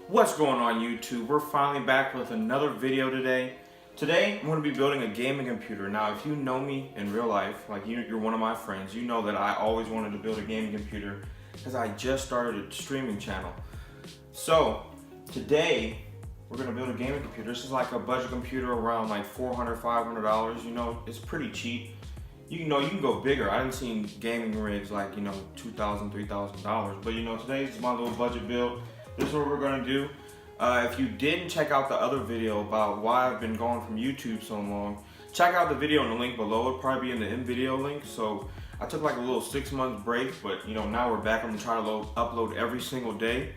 What's going on YouTube? We're finally back with another video today. Today I'm going to be building a gaming computer. Now if you know me in real life, like you're one of my friends, you know that I always wanted to build a gaming computer because I just started a streaming channel. So today we're going to build a gaming computer. This is like a budget computer around like $400, $500. You know, it's pretty cheap. You can go bigger. I haven't seen gaming rigs like, $2,000, $3,000. But today's my little budget build. This is what we're gonna do. If you didn't check out the other video about why I've been gone from YouTube so long, check out the video in the link below. It'll probably be in the end video link. So I took like a little 6-month break, but now we're back. I'm gonna try to upload every single day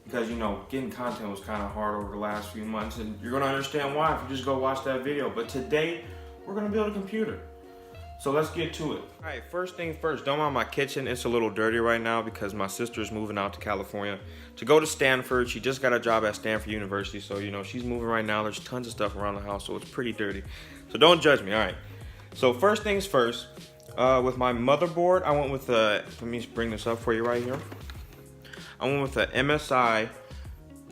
because getting content was kind of hard over the last few months, and you're gonna understand why if you just go watch that video. But today we're gonna build a computer. So let's get to it. All right, first things first, don't mind my kitchen. It's a little dirty right now because my sister's moving out to California to go to Stanford. She just got a job at Stanford University. So, she's moving right now. There's tons of stuff around the house, so it's pretty dirty. So don't judge me, all right. So first things first, with my motherboard, I went with let me bring this up for you right here. I went with the MSI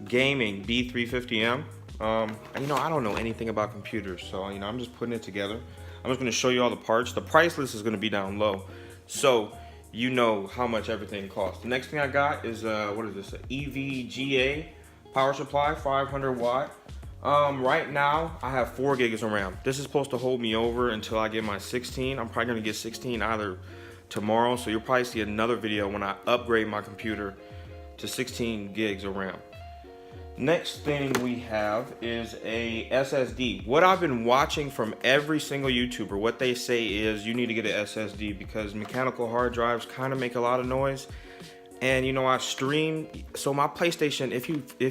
Gaming B350M. I don't know anything about computers, so, I'm just putting it together. I'm just gonna show you all the parts. The price list is gonna be down low, so you know how much everything costs. The next thing I got is, what is this, an EVGA power supply, 500 watt. Right now, I have 4 gigs of RAM. This is supposed to hold me over until I get my 16. I'm probably gonna get 16 either tomorrow, so you'll probably see another video when I upgrade my computer to 16 gigs of RAM. Next thing we have is a SSD. What I've been watching from every single YouTuber, what they say is you need to get an SSD because mechanical hard drives kind of make a lot of noise. And I stream, so my PlayStation, if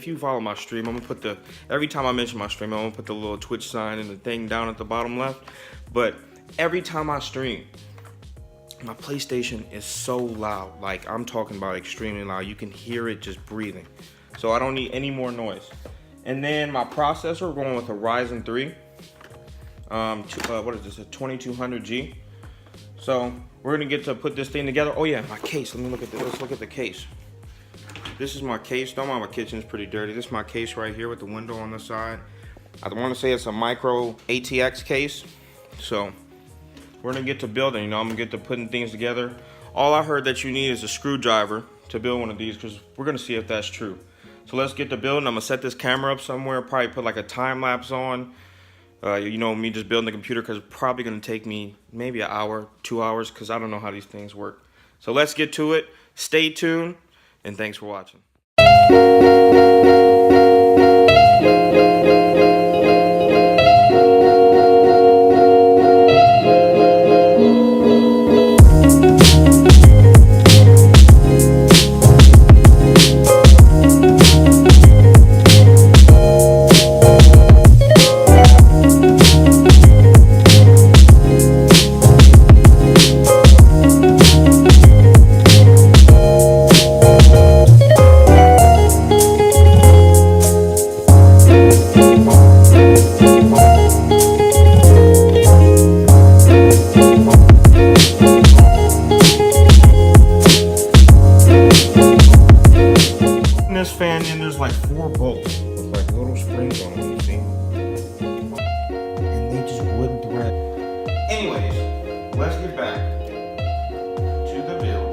you follow my stream, I'm gonna put every time I mention my stream, I'm gonna put the little Twitch sign and the thing down at the bottom left. But every time I stream, my PlayStation is so loud. Like, I'm talking about extremely loud. You can hear it just breathing. So I don't need any more noise. And then my processor, we're going with a Ryzen 3. What is this, a 2200G. So we're gonna get to put this thing together. Oh yeah, my case, let me look at this. Let's look at the case. This is my case. Don't mind my kitchen's pretty dirty. This is my case right here with the window on the side. I wanna say it's a micro ATX case. So we're gonna get to building, I'm gonna get to putting things together. All I heard that you need is a screwdriver to build one of these because we're gonna see if that's true. So let's get to building. I'm gonna set this camera up somewhere, probably put like a time lapse on. Me just building the computer because it's probably gonna take me maybe an hour, 2 hours, because I don't know how these things work. So let's get to it. Stay tuned, and thanks for watching. This fan in, there's like 4 bolts with like little springs on them, you see? And they just wouldn't thread. Anyways, let's get back to the build.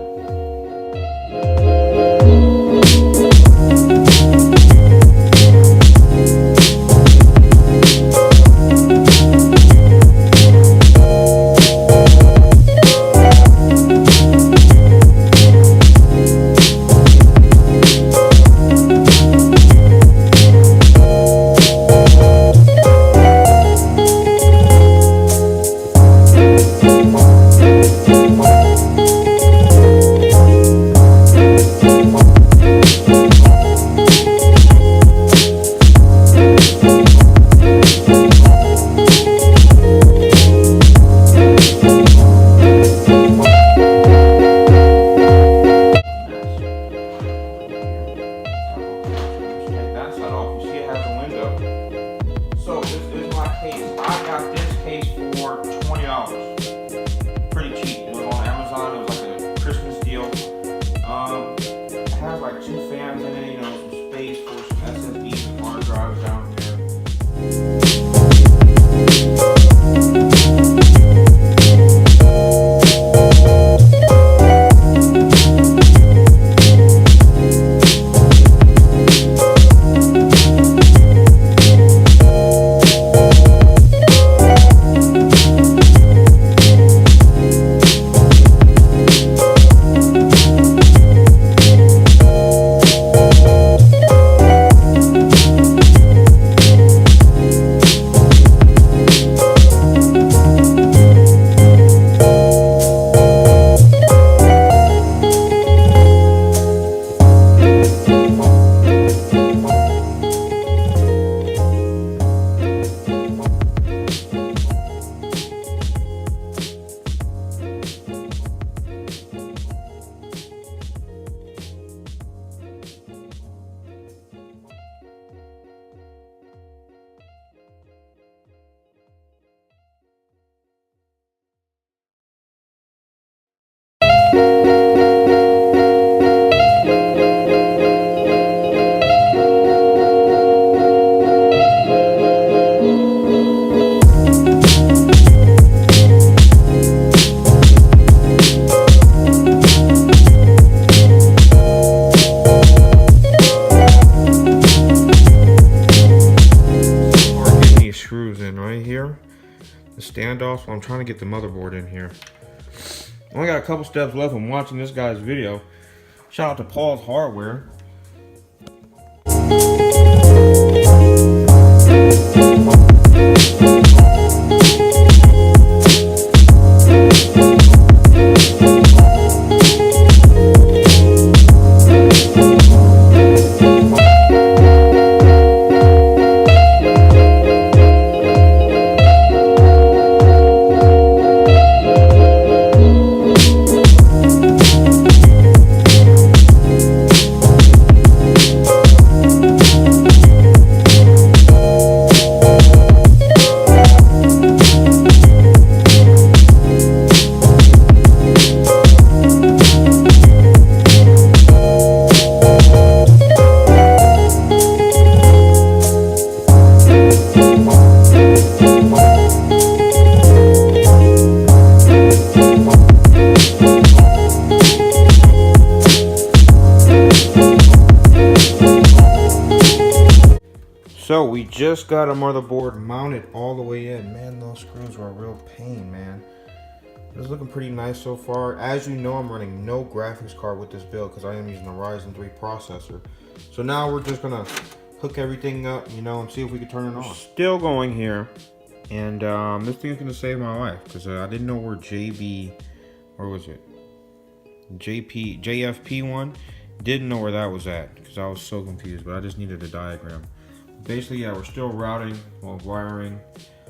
Pretty cheap. It was on Amazon. It was like a Christmas deal. It has like 2 fans in it, some space for some standoffs while I'm trying to get the motherboard in here. Only got a couple steps left. I'm watching this guy's video. Shout out to Paul's Hardware. So we just got a motherboard mounted all the way in. Man, those screws were a real pain, man. It's looking pretty nice so far. As you know, I'm running no graphics card with this build because I am using a Ryzen 3 processor. So now we're just gonna hook everything up, you know, and see if we can turn it on. Still going here, and this thing is gonna save my life because I didn't know where where was it? JFP1. Didn't know where that was at because I was so confused, but I just needed a diagram. Basically, yeah, we're still routing while wiring,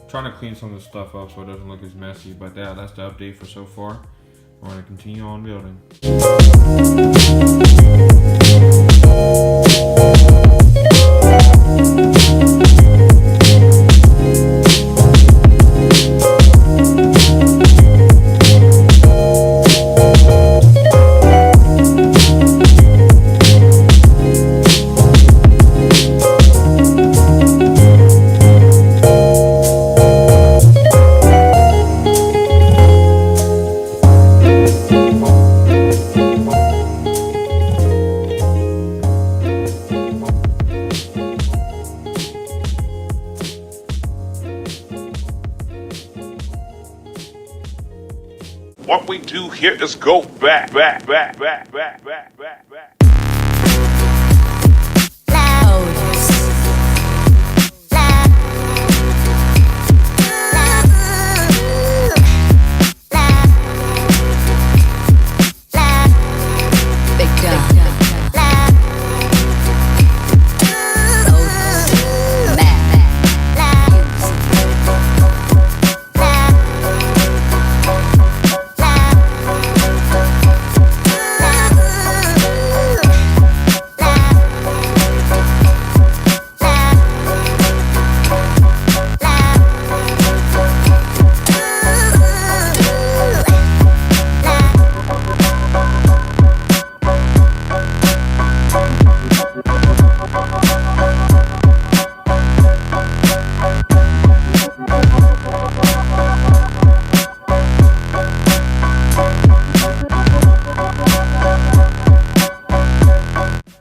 trying to clean some of the stuff up so it doesn't look as messy, but that's the update for so far. We're going to continue on building. What we do here is go back.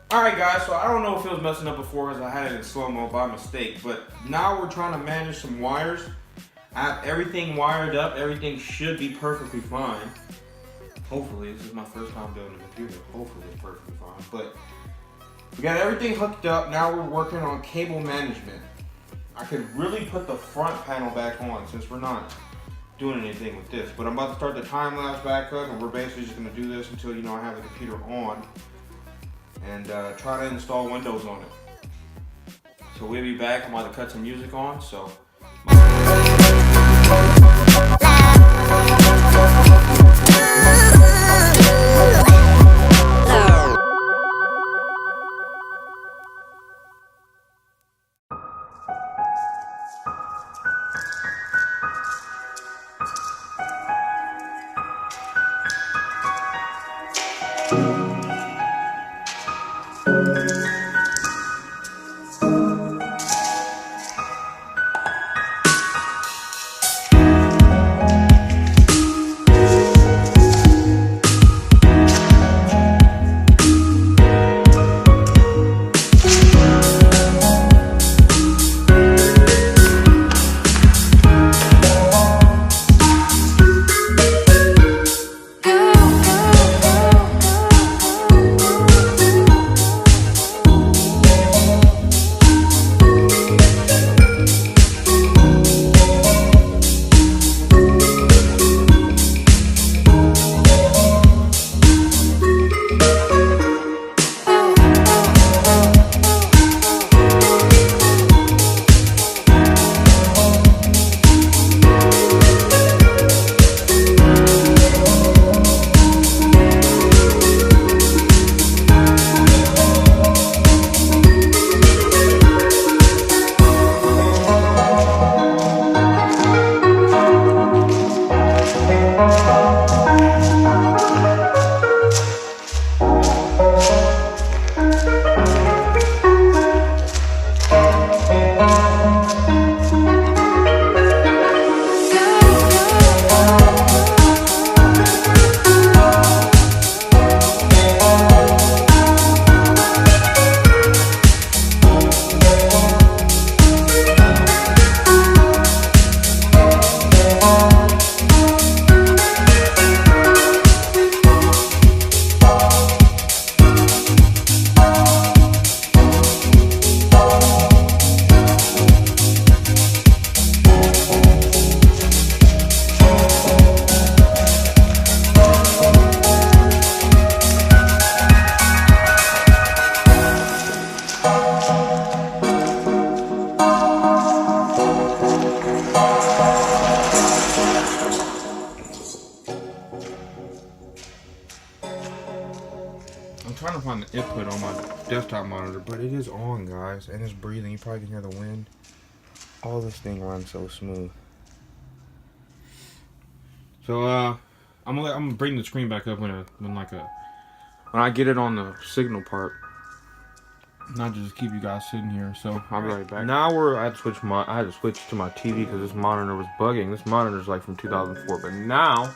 Alright guys, so I don't know if it was messing up before because I had it in slow-mo by mistake, but now we're trying to manage some wires. I have everything wired up, everything should be perfectly fine. Hopefully, this is my first time building a computer. Hopefully it's perfectly fine, but we got everything hooked up. Now we're working on cable management. I could really put the front panel back on since we're not doing anything with this, but I'm about to start the time lapse back up, and we're basically just going to do this until, you know, I have the computer on and try to install Windows on it. So we'll be back. I'm about to cut some music on, so desktop monitor, but it is on, guys, and it's breathing. You probably can hear the wind. All this thing runs so smooth. So I'm gonna bring the screen back up when I get it on the signal part. Not just keep you guys sitting here. So I'll be right back. Now I had to switch to my TV because this monitor was bugging. This monitor's like from 2004, but now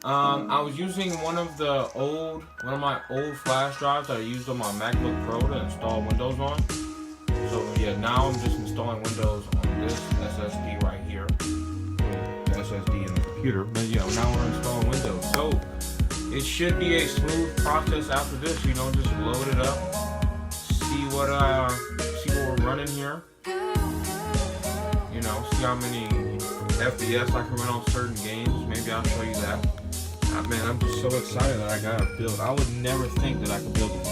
I was using one of my old flash drives that I used on my MacBook Pro to install Windows on. So yeah, now I'm just installing Windows on this SSD right here. The SSD in the computer. But yeah, now we're installing Windows. So it should be a smooth process after this. You know, just load it up, see what we're running here. You know, see how many FPS I can run on certain games. Maybe I'll show you that. Man, I'm just so excited that I got to build. I would never think that I could build a